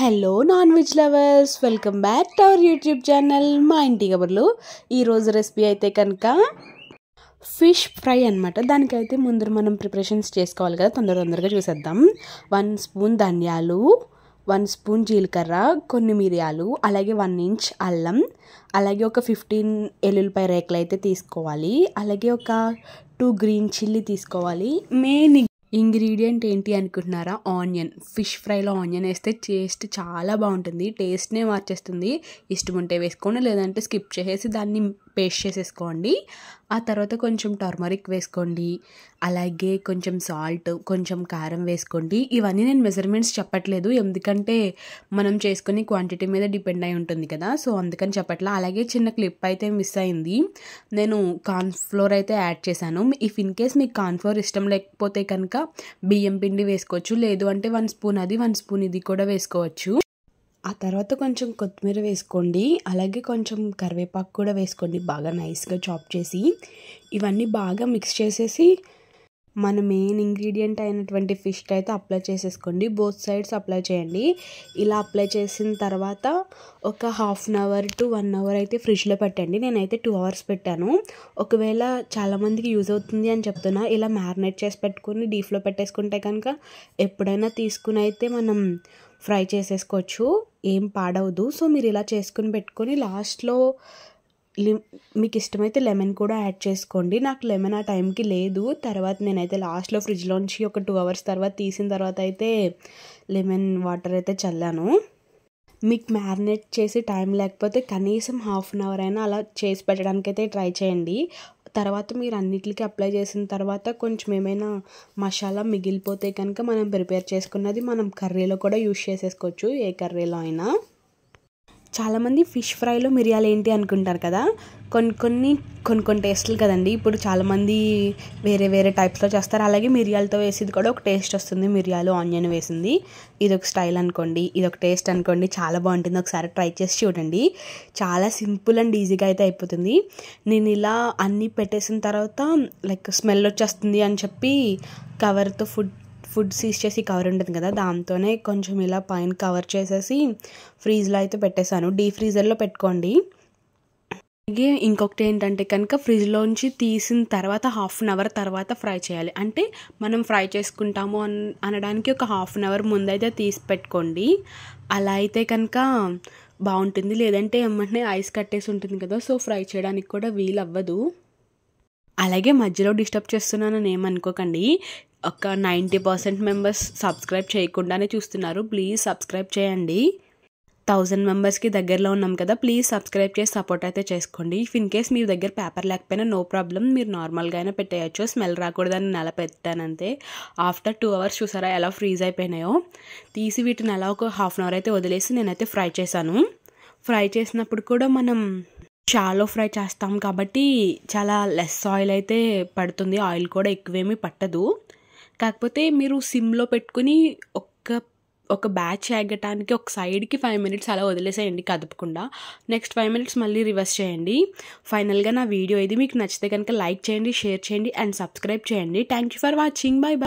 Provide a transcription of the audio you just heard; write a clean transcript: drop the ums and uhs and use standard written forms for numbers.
Hello non veg lovers, welcome back to our YouTube channel మా ఇంటి కబుర్లు. ఈరోజు రెసిపీ అయితే కనుక ఫిష్ ఫ్రై అనమాట. దానికైతే ముందు మనం ప్రిపరేషన్స్ చేసుకోవాలి కదా, తొందరగా చూసేద్దాం. 1 స్పూన్ ధనియాలు, 1 స్పూన్ జీలకర్ర, కొన్ని మిరియాలు, అలాగే 1 ఇంచ్ అల్లం, అలాగే ఒక 15 ఎల్లుల్లిపాయ రేకులు అయితే తీసుకోవాలి. అలాగే ఒక 2 గ్రీన్ చిల్లీ తీసుకోవాలి. మెయిన్ ఇంగ్రీడియంట్ ఏంటి అనుకుంటున్నారా? ఆనియన్. ఫిష్ ఫ్రైలో ఆనియన్ వేస్తే టేస్ట్ చాలా బాగుంటుంది, టేస్ట్నే మార్చేస్తుంది. ఇష్టం ఉంటే వేసుకోండి, లేదంటే స్కిప్ చేసేసి దాన్ని పేస్ట్ చేసేసుకోండి. ఆ తర్వాత కొంచెం టర్మరిక్ వేసుకోండి, అలాగే కొంచెం సాల్ట్, కొంచెం కారం వేసుకోండి. ఇవన్నీ నేను మెజర్మెంట్స్ చెప్పట్లేదు, ఎందుకంటే మనం చేసుకునే క్వాంటిటీ మీద డిపెండ్ అయి ఉంటుంది కదా, సో అందుకని చెప్పట్లా. అలాగే చిన్న క్లిప్ అయితే మిస్ అయింది, నేను కార్న్ఫ్లోర్ అయితే యాడ్ చేశాను. ఇఫ్ ఇన్ కేస్ మీకు కార్న్ఫ్లోర్ ఇష్టం లేకపోతే కనుక బియ్యం పిండి వేసుకోవచ్చు, లేదు అంటే 1 స్పూన్ అది 1 స్పూన్ ఇది కూడా వేసుకోవచ్చు. ఆ తర్వాత కొంచెం కొత్తిమీర వేసుకోండి, అలాగే కొంచెం కరివేపాకు కూడా వేసుకోండి, బాగా నైస్గా చాప్ చేసి. ఇవన్నీ బాగా మిక్స్ చేసేసి మన మెయిన్ ఇంగ్రీడియంట్ అయినటువంటి ఫిష్కి అయితే అప్లై చేసేసుకోండి. బోత్ సైడ్స్ అప్లై చేయండి. ఇలా అప్లై చేసిన తర్వాత ఒక 1/2 అవర్ టు 1 అవర్ అయితే ఫ్రిడ్జ్లో పెట్టండి. నేనైతే 2 అవర్స్ పెట్టాను. ఒకవేళ చాలామందికి యూజ్ అవుతుంది అని చెప్తున్నా, ఇలా మ్యారినేట్ చేసి పెట్టుకుని డీప్లో పెట్టేసుకుంటే కనుక ఎప్పుడైనా తీసుకుని అయితే మనం ఫ్రై చేసేసుకోవచ్చు, ఏం పాడవదు. సో మీరు ఇలా చేసుకుని పెట్టుకొని లాస్ట్లో మీకు ఇష్టమైతే లెమన్ కూడా యాడ్ చేసుకోండి. నాకు లెమన్ ఆ టైంకి లేదు, తర్వాత నేనైతే లాస్ట్లో ఫ్రిడ్జ్లోంచి ఒక 2 అవర్స్ తర్వాత తీసిన తర్వాత అయితే లెమన్ వాటర్ అయితే చల్లాను. మీకు మ్యారినేట్ చేసి టైం లేకపోతే కనీసం 1/2 అవర్ అయినా అలా చేసి పెట్టడానికి అయితే ట్రై చేయండి. తర్వాత మీరు అన్నిటికీ అప్లై చేసిన తర్వాత కొంచెం ఏమైనా మసాలా మిగిలిపోతే కనుక మనం ప్రిపేర్ చేసుకున్నది మనం కర్రీలో కూడా యూజ్ చేసేసుకోవచ్చు, ఏ కర్రీలో అయినా. చాలామంది ఫిష్ ఫ్రైలో మిరియాలు ఏంటి అనుకుంటారు కదా, కొన్ని టేస్ట్లు కదండి. ఇప్పుడు చాలామంది వేరే టైప్స్లో చేస్తారు, అలాగే మిరియాలతో వేసేది కూడా ఒక టేస్ట్ వస్తుంది. మిరియాలు ఆనియన్ వేసింది ఇది ఒక స్టైల్ అనుకోండి, ఇది ఒక టేస్ట్ అనుకోండి, చాలా బాగుంటుంది. ఒకసారి ట్రై చేసి చూడండి, చాలా సింపుల్ అండ్ ఈజీగా అయితే అయిపోతుంది. నేను ఇలా అన్నీ పెట్టేసిన తర్వాత లైక్ స్మెల్ వచ్చేస్తుంది అని చెప్పి కవర్తో ఫుడ్ సీజ్ చేసి కవర్ ఉంటుంది కదా, దాంతోనే కొంచెం ఇలా పైన కవర్ చేసేసి ఫ్రీజ్లో అయితే పెట్టేశాను. డీప్ ఫ్రీజర్లో పెట్టుకోండి. అలాగే ఇంకొకటి ఏంటంటే కనుక ఫ్రిడ్జ్లోంచి తీసిన తర్వాత 1/2 అవర్ తర్వాత ఫ్రై చేయాలి. అంటే మనం ఫ్రై చేసుకుంటాము అనడానికి ఒక 1/2 అవర్ ముందైతే తీసి పెట్టుకోండి. అలా అయితే కనుక బాగుంటుంది, లేదంటే ఏమంటే ఐస్ కట్టేసి ఉంటుంది కదా, సో ఫ్రై చేయడానికి కూడా వీలు అవ్వదు. అలాగే మధ్యలో డిస్టర్బ్ చేస్తున్నానని ఏమనుకోకండి, ఒక 90% మెంబర్స్ సబ్స్క్రైబ్ చేయకుండానే చూస్తున్నారు. ప్లీజ్ సబ్స్క్రైబ్ చేయండి. 1000 మెంబర్స్కి దగ్గరలో ఉన్నాం కదా, ప్లీజ్ సబ్స్క్రైబ్ చేసి సపోర్ట్ అయితే చేసుకోండి. ఇఫ్ ఇన్ కేస్ మీ దగ్గర పేపర్ లేకపోయినా నో ప్రాబ్లం, మీరు నార్మల్గా అయినా పెట్టేయచ్చు. స్మెల్ రాకూడదని నెల పెట్టానంతే. ఆఫ్టర్ 2 అవర్స్ చూసారా ఎలా ఫ్రీజ్ అయిపోయినాయో, తీసి వీటిని అలా ఒక 1/2 అవర్ అయితే వదిలేసి నేనైతే ఫ్రై చేశాను. ఫ్రై చేసినప్పుడు కూడా మనం షాలో ఫ్రై చేస్తాం కాబట్టి చాలా లెస్ ఆయిల్ అయితే పడుతుంది, ఆయిల్ కూడా ఎక్కువేమీ పట్టదు. కాకపోతే మీరు సిమ్లో పెట్టుకుని ఒక బ్యాచ్ ఆగటానికి ఒక సైడ్కి 5 మినిట్స్ అలా వదిలేసేయండి కదపకుండా. నెక్స్ట్ 5 మినిట్స్ మళ్ళీ రివర్స్ చేయండి. ఫైనల్గా నా వీడియో ఇది మీకు నచ్చితే కనుక లైక్ చేయండి, షేర్ చేయండి అండ్ సబ్స్క్రైబ్ చేయండి. Thank you for watching. By by.